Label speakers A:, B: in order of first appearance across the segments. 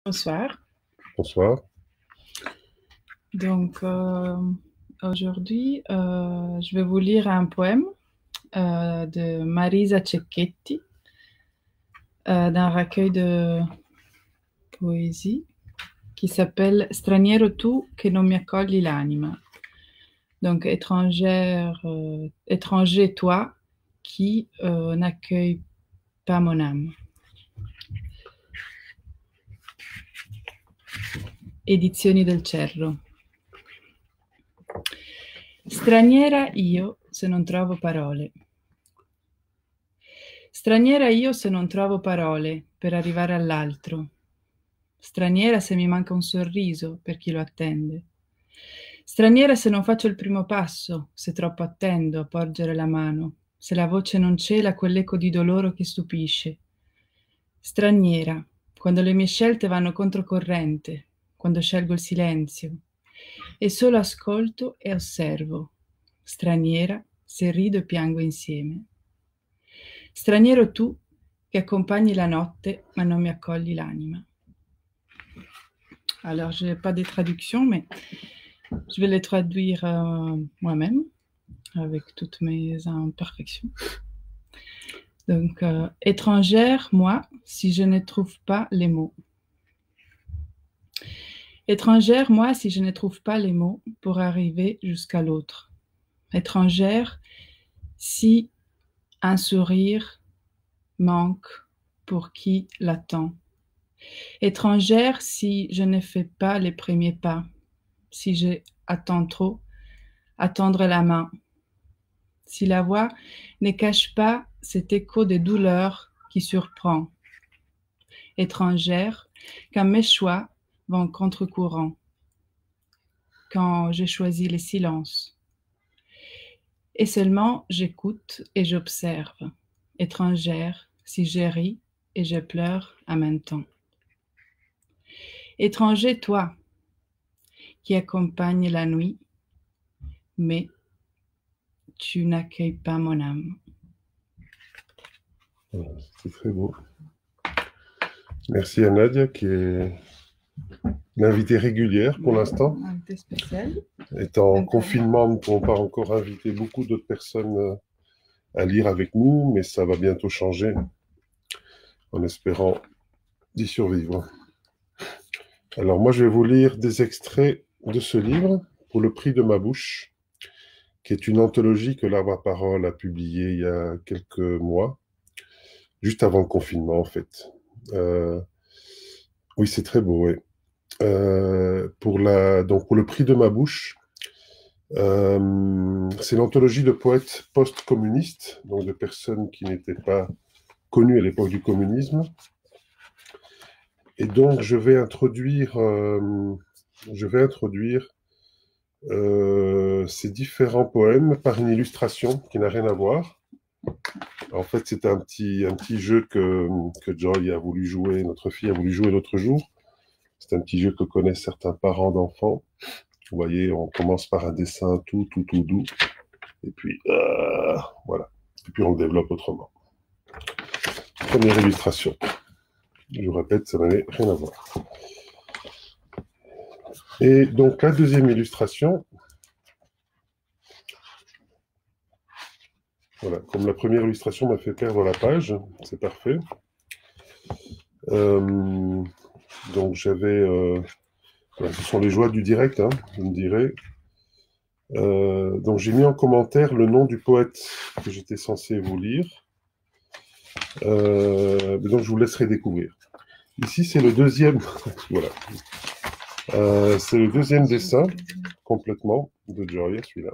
A: Bonsoir.
B: Bonsoir.
A: Donc, aujourd'hui, je vais vous lire un poème de Marisa Cecchetti, d'un recueil de poésie qui s'appelle Straniero tu che non mi accogli l'anima. Donc, étranger toi qui n'accueille pas mon âme. Edizioni del Cerro. Straniera io se non trovo parole. Straniera io se non trovo parole per arrivare all'altro. Straniera se mi manca un sorriso per chi lo attende. Straniera se non faccio il primo passo, se troppo attendo a porgere la mano, se la voce non cela quell'eco di dolore che stupisce. Straniera, quando le mie scelte vanno controcorrente, quando scelgo il silenzio, e solo ascolto e osservo. Straniera se rido e piango insieme. Straniero tu che accompagni la notte ma non mi accogli l'anima. Alors, je n'ai pas de traduction, mais je vais les traduire moi-même avec toutes mes imperfections. Donc, étrangère, moi, si je ne trouve pas les mots. Étrangère, moi, si je ne trouve pas les mots pour arriver jusqu'à l'autre. Étrangère, si un sourire manque pour qui l'attend. Étrangère, si je ne fais pas les premiers pas, si j'attends trop, attendre la main. Si la voix ne cache pas cet écho de douleur qui surprend. Étrangère, quand mes choix vont contre-courant, quand j'ai choisi le silence. Et seulement j'écoute et j'observe. Étrangère, si je ris et je pleure en même temps. Étranger, toi, qui accompagne la nuit, mais tu n'accueilles pas mon âme.
B: C'est très beau. Merci à Nadia qui est l'invitée régulière pour l'instant.
A: Invité spécial.
B: Étant en
A: Donc,
B: confinement, nous ne pouvons pas encore inviter beaucoup d'autres personnes à lire avec nous, mais ça va bientôt changer en espérant d'y survivre. Alors moi, je vais vous lire des extraits de ce livre, Pour le prix de ma bouche, qui est une anthologie que l'Arbre à Parole a publiée il y a quelques mois, juste avant le confinement en fait. Oui, c'est très beau, oui. Donc pour le prix de ma bouche, c'est l'anthologie de poètes post-communistes, donc de personnes qui n'étaient pas connues à l'époque du communisme. Et donc je vais introduire ces différents poèmes par une illustration qui n'a rien à voir. En fait, c'est un petit jeu que Joy a voulu jouer, notre fille a voulu jouer l'autre jour. C'est un petit jeu que connaissent certains parents d'enfants. Vous voyez, on commence par un dessin tout doux, et puis voilà. Et puis on le développe autrement. Première illustration. Je vous répète, ça n'avait rien à voir. Et donc la deuxième illustration, voilà, comme la première illustration m'a fait perdre la page, c'est parfait. Donc j'avais, voilà, ce sont les joies du direct, hein, je me dirais. Donc j'ai mis en commentaire le nom du poète que j'étais censé vous lire. Donc je vous laisserai découvrir. Ici c'est le deuxième, voilà. C'est le deuxième dessin complètement de Joy, celui-là.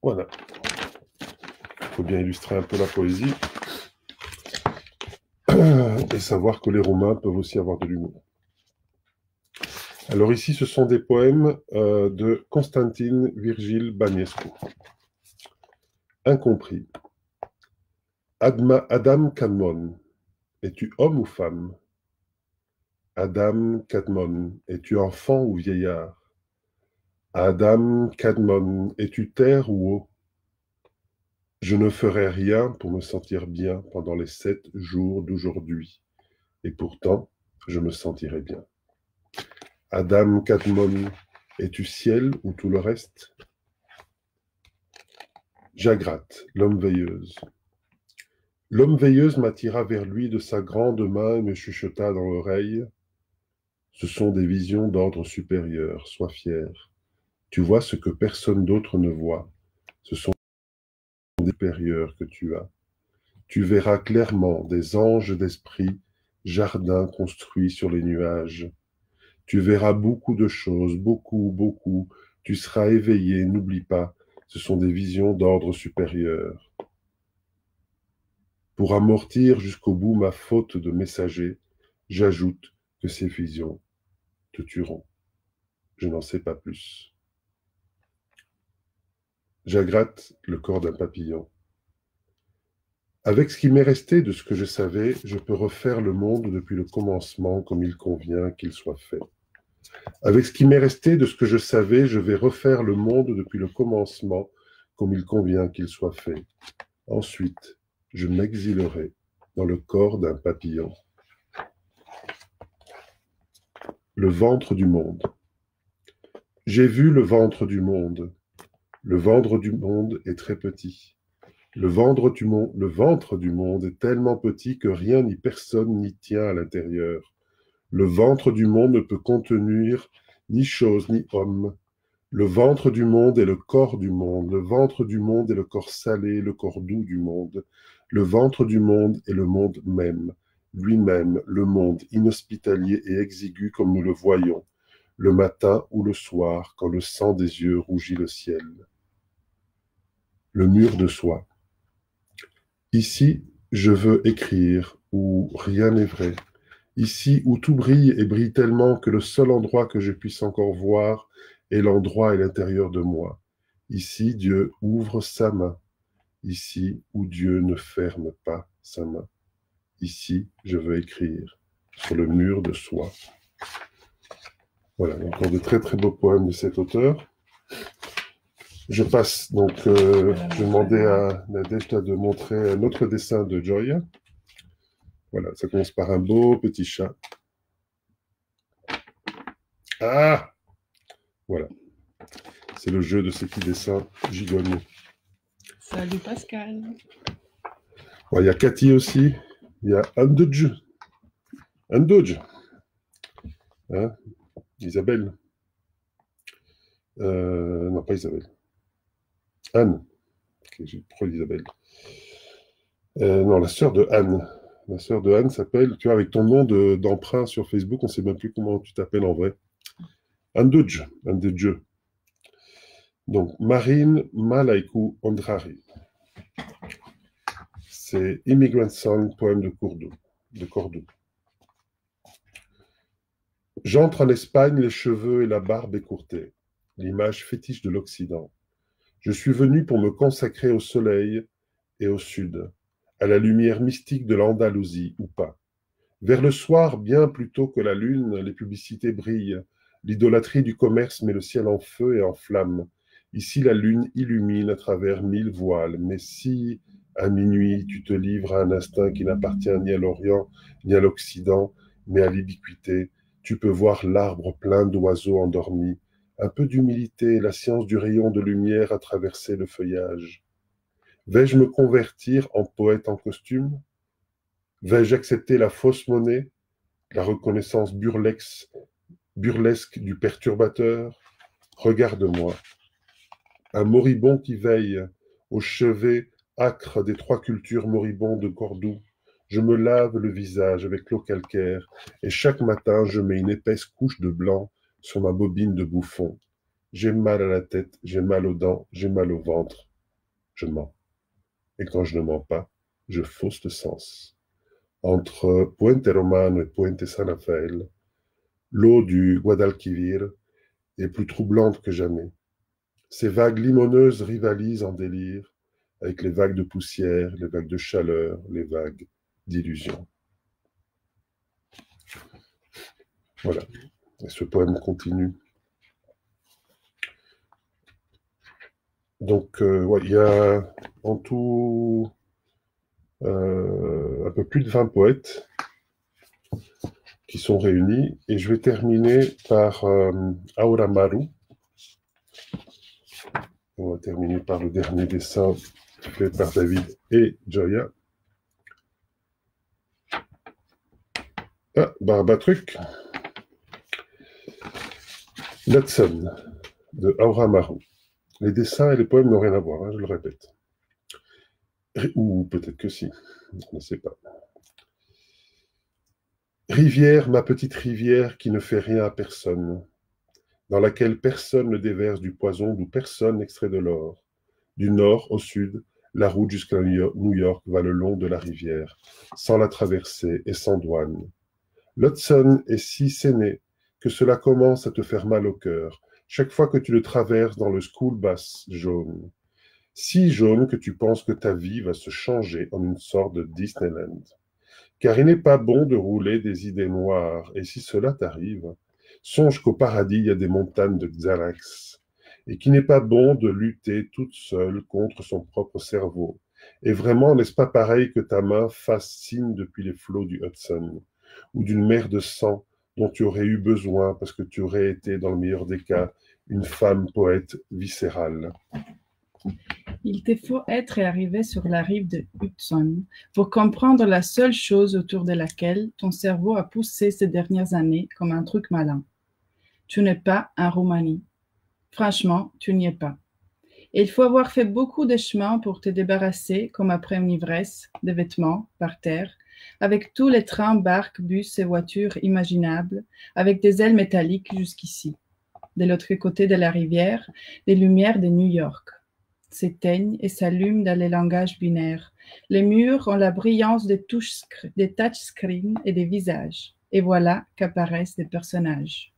B: Voilà. Il faut bien illustrer un peu la poésie et savoir que les Romains peuvent aussi avoir de l'humour. Alors ici, ce sont des poèmes de Constantine Virgile Baniescu. Incompris. Adam Kadmon, es-tu homme ou femme? Adam Kadmon, es-tu enfant ou vieillard? Adam Kadmon, es-tu terre ou eau? Je ne ferai rien pour me sentir bien pendant les 7 jours d'aujourd'hui. et pourtant, je me sentirais bien. Adam Kadmon, es-tu ciel ou tout le reste? Jagrat, l'homme veilleuse. L'homme veilleuse m'attira vers lui de sa grande main et me chuchota dans l'oreille. Ce sont des visions d'ordre supérieur, sois fier. Tu vois ce que personne d'autre ne voit. Ce sont des supérieurs que tu as. Tu verras clairement des anges d'esprit, jardins construits sur les nuages. Tu verras beaucoup de choses, beaucoup, beaucoup. Tu seras éveillé, n'oublie pas, ce sont des visions d'ordre supérieur. Pour amortir jusqu'au bout ma faute de messager, j'ajoute que ces visions te tueront. Je n'en sais pas plus. J'agratte le corps d'un papillon. Avec ce qui m'est resté de ce que je savais, je peux refaire le monde depuis le commencement comme il convient qu'il soit fait. Avec ce qui m'est resté de ce que je savais, je vais refaire le monde depuis le commencement comme il convient qu'il soit fait. Ensuite, je m'exilerai dans le corps d'un papillon. Le ventre du monde. J'ai vu le ventre du monde. Le ventre du monde est très petit. Le ventre du monde est tellement petit que rien ni personne n'y tient à l'intérieur. Le ventre du monde ne peut contenir ni chose ni homme. Le ventre du monde est le corps du monde. Le ventre du monde est le corps salé, le corps doux du monde. Le ventre du monde est le monde même, lui-même, le monde inhospitalier et exigu comme nous le voyons, le matin ou le soir, quand le sang des yeux rougit le ciel. Le mur de soi. Ici, je veux écrire où rien n'est vrai. Ici, où tout brille et brille tellement que le seul endroit que je puisse encore voir est l'endroit et l'intérieur de moi. Ici, Dieu ouvre sa main. Ici, où Dieu ne ferme pas sa main. Ici, je veux écrire sur le mur de soi. Voilà, encore de très très beaux poèmes de cet auteur. Je passe, donc, je demandais à Nadejda de montrer un autre dessin de Joy. Voilà, ça commence par un beau petit chat. Ah! Voilà. C'est le jeu de ces petits dessins gigognes.
A: Salut Pascal.
B: Ouais, il y a Cathy aussi. Il y a Andudge. Hein? Isabelle. Non, pas Isabelle. Anne. Okay, j'ai trop Isabelle. Non, la sœur de Anne. La sœur de Anne s'appelle, tu vois, avec ton nom d'emprunt sur Facebook, on ne sait même plus comment tu t'appelles en vrai. Andudge. Donc, Marine Malaikou Andrari. C'est Immigrant Song, poème de Cordoue. J'entre en Espagne, les cheveux et la barbe écourtés, l'image fétiche de l'Occident. Je suis venu pour me consacrer au soleil et au sud, à la lumière mystique de l'Andalousie ou pas. Vers le soir, bien plus tôt que la lune, les publicités brillent, l'idolâtrie du commerce met le ciel en feu et en flammes. Ici, la lune illumine à travers 1000 voiles, mais si, à minuit, tu te livres à un instinct qui n'appartient ni à l'Orient, ni à l'Occident, mais à l'ubiquité, tu peux voir l'arbre plein d'oiseaux endormis, un peu d'humilité, la science du rayon de lumière à traverser le feuillage. Vais-je me convertir en poète en costume? Vais-je accepter la fausse monnaie, la reconnaissance burlesque du perturbateur? Regarde-moi, un moribond qui veille au chevet âcre des 3 cultures moribondes de Cordoue. Je me lave le visage avec l'eau calcaire et chaque matin je mets une épaisse couche de blanc sur ma bobine de bouffon. J'ai mal à la tête, j'ai mal aux dents, j'ai mal au ventre. Je mens. Et quand je ne mens pas, je fausse le sens. Entre Puente Romano et Puente San Rafael, l'eau du Guadalquivir est plus troublante que jamais. Ces vagues limoneuses rivalisent en délire avec les vagues de poussière, les vagues de chaleur, les vagues d'illusion. Voilà. Et ce poème continue. Donc, ouais, il y a en tout un peu plus de 20 poètes. qui sont réunis. Et je vais terminer par Aura Maru. On va terminer par le dernier dessin fait par David et Joya. Ah, Barbatruc. L'Hudson de Aura Maru. Les dessins et les poèmes n'ont rien à voir, hein, je le répète. Ou peut-être que si, je ne sais pas. Rivière, ma petite rivière qui ne fait rien à personne, dans laquelle personne ne déverse du poison, d'où personne n'extrait de l'or. Du nord au sud, la route jusqu'à New York va le long de la rivière, sans la traverser et sans douane. L'Hudson est si séné que cela commence à te faire mal au cœur, chaque fois que tu le traverses dans le school bus jaune. Si jaune que tu penses que ta vie va se changer en une sorte de Disneyland. Car il n'est pas bon de rouler des idées noires, et si cela t'arrive, songe qu'au paradis il y a des montagnes de Xanax, et qu'il n'est pas bon de lutter toute seule contre son propre cerveau. Et vraiment, n'est-ce pas pareil que ta main fasse signe depuis les flots du Hudson, ou d'une mer de sang dont tu aurais eu besoin parce que tu aurais été, dans le meilleur des cas, une femme poète viscérale.
A: Il te faut être arrivé sur la rive de Hudson pour comprendre la seule chose autour de laquelle ton cerveau a poussé ces dernières années comme un truc malin. Tu n'es pas en Roumanie. Franchement, tu n'y es pas. Et il faut avoir fait beaucoup de chemin pour te débarrasser, comme après une ivresse, des vêtements par terre, avec tous les trains, barques, bus et voitures imaginables, avec des ailes métalliques jusqu'ici. De l'autre côté de la rivière, les lumières de New York s'éteignent et s'allument dans les langages binaires. Les murs ont la brillance des touchscreens et des visages. Et voilà qu'apparaissent des personnages.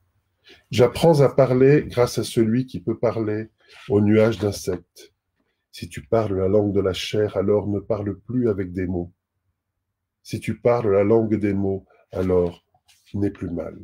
B: J'apprends à parler grâce à celui qui peut parler aux nuages d'insectes. Si tu parles la langue de la chair, alors ne parle plus avec des mots. Si tu parles la langue des mots, alors n'est plus mal.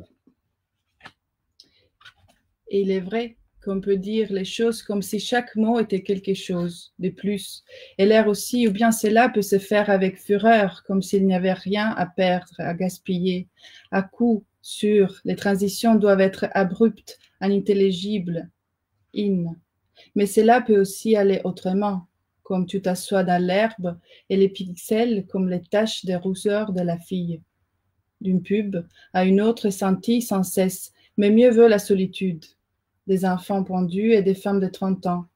A: Et il est vrai qu'on peut dire les choses comme si chaque mot était quelque chose de plus. Et l'air aussi, ou bien cela peut se faire avec fureur, comme s'il n'y avait rien à perdre, à gaspiller. À coup sûr, les transitions doivent être abruptes, inintelligibles, Mais cela peut aussi aller autrement, comme tu t'assois dans l'herbe et les pixels comme les taches de rousseur de la fille. D'une pub à une autre scintille sans cesse, mais mieux vaut la solitude. Des enfants pendus et des femmes de 30 ans.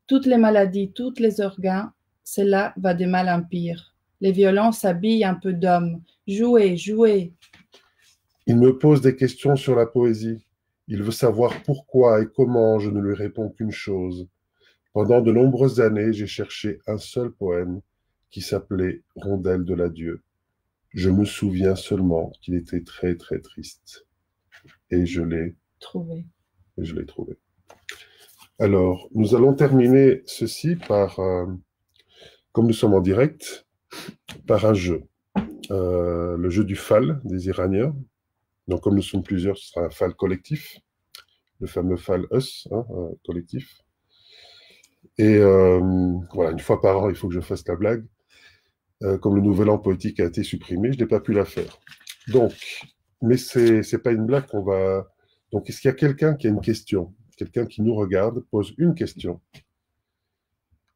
A: Toutes les maladies, tous les organes, cela va de mal en pire. Les violons s'habillent un peu d'hommes. Jouez, jouez.
B: Il me pose des questions sur la poésie. Il veut savoir pourquoi et comment je ne lui réponds qu'une chose. Pendant de nombreuses années, j'ai cherché un seul poème qui s'appelait Rondelle de l'adieu. Je me souviens seulement qu'il était très très triste. Et je l'ai
A: trouvé.
B: Alors, nous allons terminer ceci par, comme nous sommes en direct, par un jeu. Le jeu du FAL des Iraniens. Donc, comme nous sommes plusieurs, ce sera un FAL collectif. Le fameux FAL US, collectif. Et voilà, une fois par an, il faut que je fasse la blague. Comme le nouvel an poétique a été supprimé, je n'ai pas pu la faire. Donc, mais c'est pas une blague qu'on va... Donc, est-ce qu'il y a quelqu'un qui a une question? Quelqu'un qui nous regarde pose une question.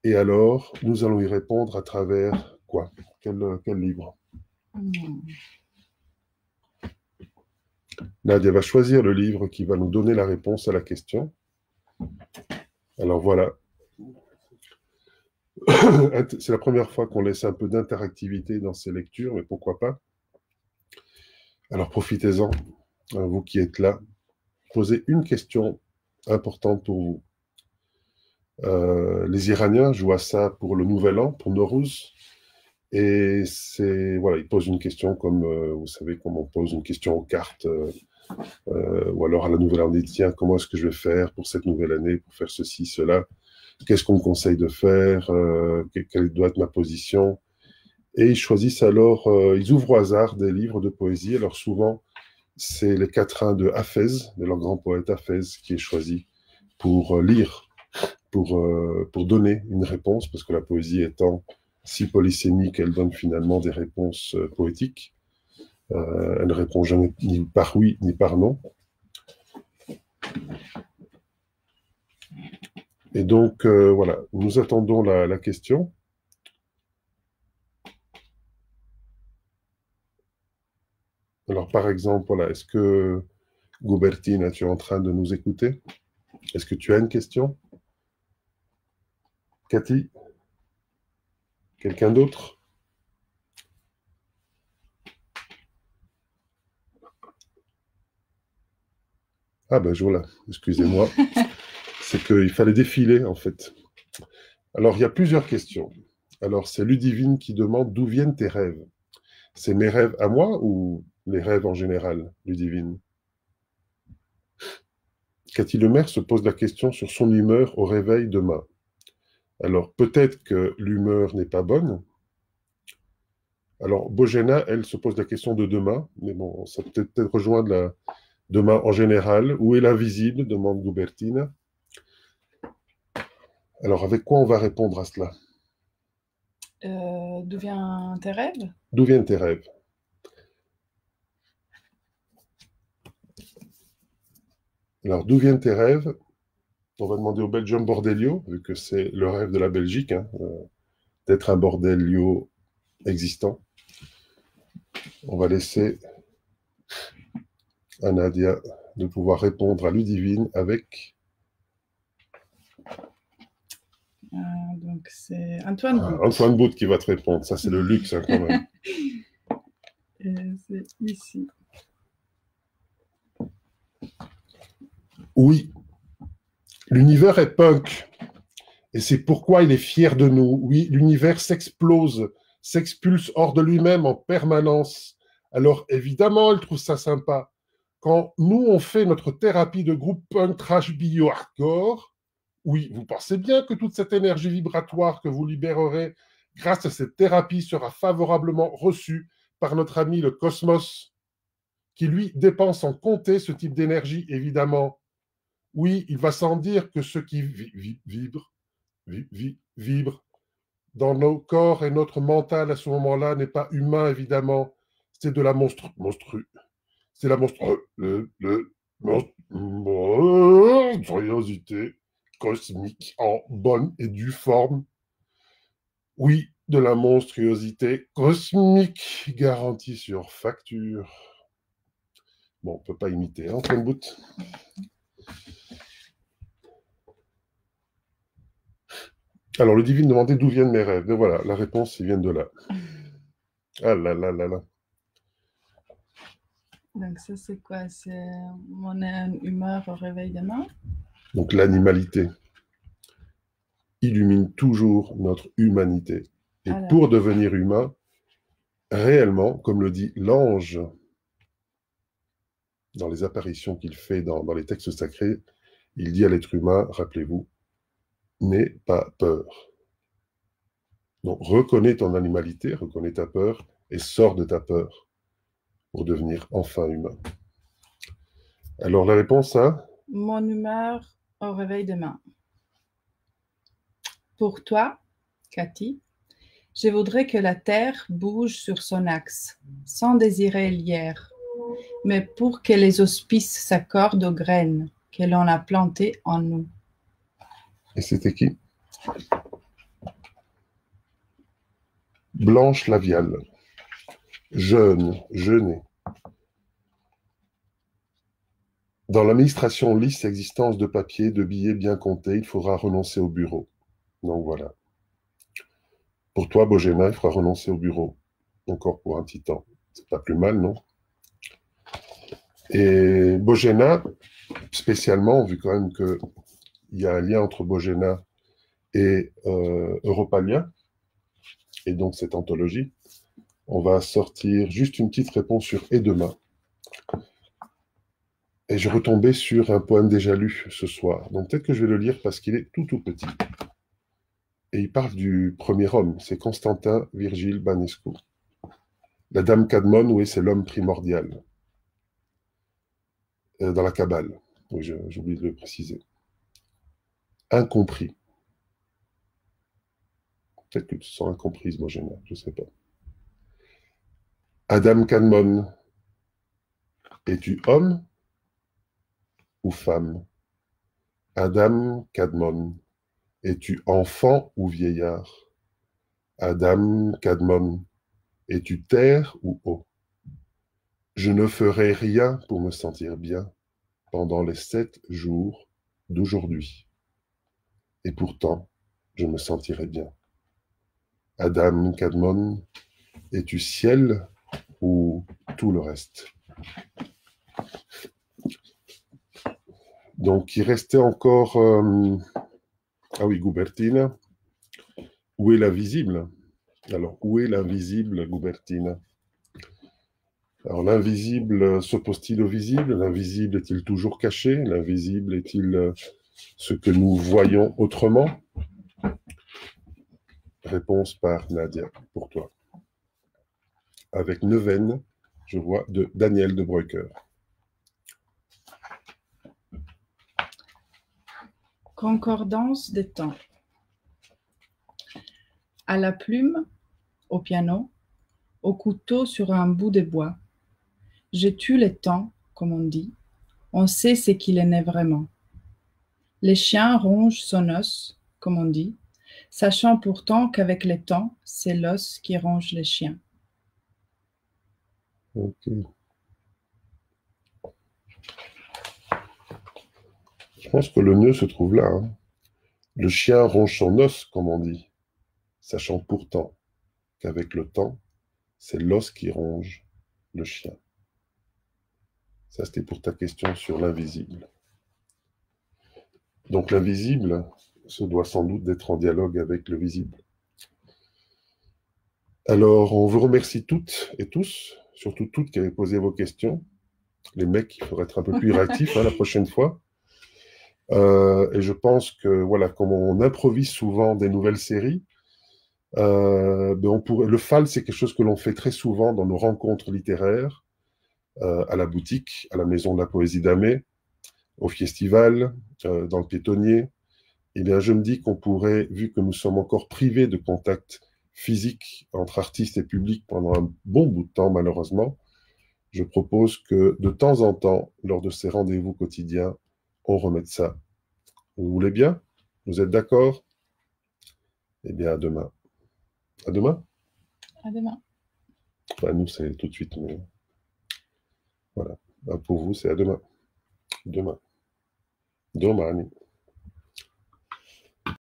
B: Et alors, nous allons y répondre à travers quoi? Quel livre? Nadia va choisir le livre qui va nous donner la réponse à la question. Alors voilà. C'est la première fois qu'on laisse un peu d'interactivité dans ces lectures, mais pourquoi pas? Alors profitez-en, vous qui êtes là. Posez une question importante pour vous. Les Iraniens jouent à ça pour le Nouvel An, pour Nowruz. Et voilà, ils posent une question comme, vous savez, comme on pose une question aux cartes, ou alors à la nouvelle année, tiens, comment est-ce que je vais faire pour cette nouvelle année, pour faire ceci, cela? Qu'est-ce qu'on me conseille de faire? Quelle doit être ma position? Et ils choisissent alors, ils ouvrent au hasard des livres de poésie. Alors souvent, c'est les quatrains de Hafez, de leur grand poète Hafez, qui est choisi pour lire, pour donner une réponse, parce que la poésie étant si polysémique, elle donne finalement des réponses poétiques. Elle ne répond jamais ni par oui ni par non. Et donc, voilà, nous attendons la question. Alors, par exemple, voilà, est-ce que Goubertine, tu es en train de nous écouter? Est-ce que tu as une question? Cathy? Quelqu'un d'autre? Ah ben voilà, excusez-moi. C'est qu'il fallait défiler, en fait. Alors, il y a plusieurs questions. Alors, c'est Ludivine qui demande d'où viennent tes rêves. C'est mes rêves à moi ou les rêves en général, Ludivine? Cathy Lemaire se pose la question sur son humeur au réveil demain. Alors, peut-être que l'humeur n'est pas bonne. Alors, Bojena, elle, se pose la question de demain, mais bon, ça peut peut-être rejoindre la demain en général. Où est l'invisible? Demande Goubertine. Alors, avec quoi on va répondre à cela?
A: D'où viennent tes rêves?
B: D'où viennent tes rêves? Alors, d'où viennent tes rêves? On va demander au Belgium Bordelio, vu que c'est le rêve de la Belgique, hein, d'être un bordelio existant. On va laisser à Nadia de pouvoir répondre à Ludivine avec...
A: Donc c'est Antoine Bout.
B: Antoine Bout qui va te répondre. Ça, c'est le luxe, hein, quand même.
A: C'est ici.
B: Oui, l'univers est punk. Et c'est pourquoi il est fier de nous. Oui, l'univers s'explose, s'expulse hors de lui-même en permanence. Alors évidemment, il trouve ça sympa. Quand nous, on fait notre thérapie de groupe punk trash bio hardcore, oui, vous pensez bien que toute cette énergie vibratoire que vous libérerez grâce à cette thérapie sera favorablement reçue par notre ami le cosmos, qui lui dépense en compter ce type d'énergie, évidemment. Oui, il va sans dire que ce qui vibre dans nos corps et notre mental à ce moment-là n'est pas humain, évidemment. C'est de la c'est la monstruosité cosmique en bonne et due forme. Oui, de la monstruosité cosmique garantie sur facture. Bon, on ne peut pas imiter, hein, Antoine Bout. Alors, le divine demandait d'où viennent mes rêves. Et voilà, la réponse, ils viennent de là. Ah là là là là.
A: Donc ça, c'est quoi? C'est mon humeur au réveil demain?
B: Donc, l'animalité illumine toujours notre humanité. Et
A: Alors.
B: pour devenir humain, réellement, comme le dit l'ange dans les apparitions qu'il fait dans les textes sacrés, il dit à l'être humain, rappelez-vous, n'aie pas peur. Donc, reconnais ton animalité, reconnais ta peur et sors de ta peur pour devenir enfin humain. Alors, la réponse à...
A: Mon humeur au réveil demain. Pour toi, Cathy, je voudrais que la Terre bouge sur son axe, sans désirer l'hier, mais pour que les auspices s'accordent aux graines que l'on a plantées en nous.
B: Et c'était qui? Blanche Laviale. Jeûner. Dans l'administration lisse existence de papier, de billets bien comptés, il faudra renoncer au bureau. Donc voilà. Pour toi, Bojena, il faudra renoncer au bureau. Encore pour un petit temps. C'est pas plus mal, non? Et Bojena, spécialement, vu quand même qu'il y a un lien entre Bojena et Europalia, et donc cette anthologie, on va sortir juste une petite réponse sur Et demain. Et je retombais sur un poème déjà lu ce soir. Donc peut-être que je vais le lire parce qu'il est tout petit. Et il parle du premier homme, c'est Constantin Virgile Banescu. La dame Cadmon, oui, c'est l'homme primordial. Dans la Kabbale. Oui, j'ai oublié de le préciser. Incompris. Peut-être que tu te sens incomprise, Bojena, je ne sais pas. Adam Kadmon, Es-tu homme ou femme? Adam Kadmon. Es-tu enfant ou vieillard? Adam Kadmon. Es-tu terre ou eau? Je ne ferai rien pour me sentir bien pendant les 7 jours d'aujourd'hui. Et pourtant, je me sentirai bien. Adam Kadmon, es-tu ciel ou tout le reste? Donc, il restait encore... Ah oui, Goubertine. Où est l'invisible? Alors, où est l'invisible, Goubertine? Alors, l'invisible s'oppose-t-il au visible? L'invisible est-il toujours caché? L'invisible est-il ce que nous voyons autrement? Réponse par Nadia, pour toi. Avec Neuvaine, je vois, de Daniel de Breuker.
A: Concordance des temps. À la plume, au piano, au couteau sur un bout de bois. Je tue le temps, comme on dit. On sait ce qu'il en est vraiment. Les chiens rongent son os, comme on dit, sachant pourtant qu'avec le temps, c'est l'os qui ronge les chiens.
B: Ok. Je pense que le nœud se trouve là. Hein. Le chien ronge son os, comme on dit, sachant pourtant qu'avec le temps, c'est l'os qui ronge le chien. Ça, c'était pour ta question sur l'invisible. Donc l'invisible se doit sans doute d'être en dialogue avec le visible. Alors, on vous remercie toutes et tous, surtout toutes qui avez posé vos questions. Les mecs, il faudrait être un peu plus réactifs la prochaine fois. Et je pense que, voilà, comme on improvise souvent des nouvelles séries, le FAL, c'est quelque chose que l'on fait très souvent dans nos rencontres littéraires, à la boutique, à la Maison de la Poésie d'Amé, au festival, dans le piétonnier. Eh bien, je me dis qu'on pourrait, vu que nous sommes encore privés de contact physique entre artistes et public pendant un bon bout de temps, malheureusement, je propose que de temps en temps, lors de ces rendez-vous quotidiens, on remette ça. Vous voulez bien? Vous êtes d'accord? Eh bien, à demain. À demain?
A: À demain.
B: Enfin, nous, c'est tout de suite, mais voilà. Pour vous, c'est à demain. Demain. Domani.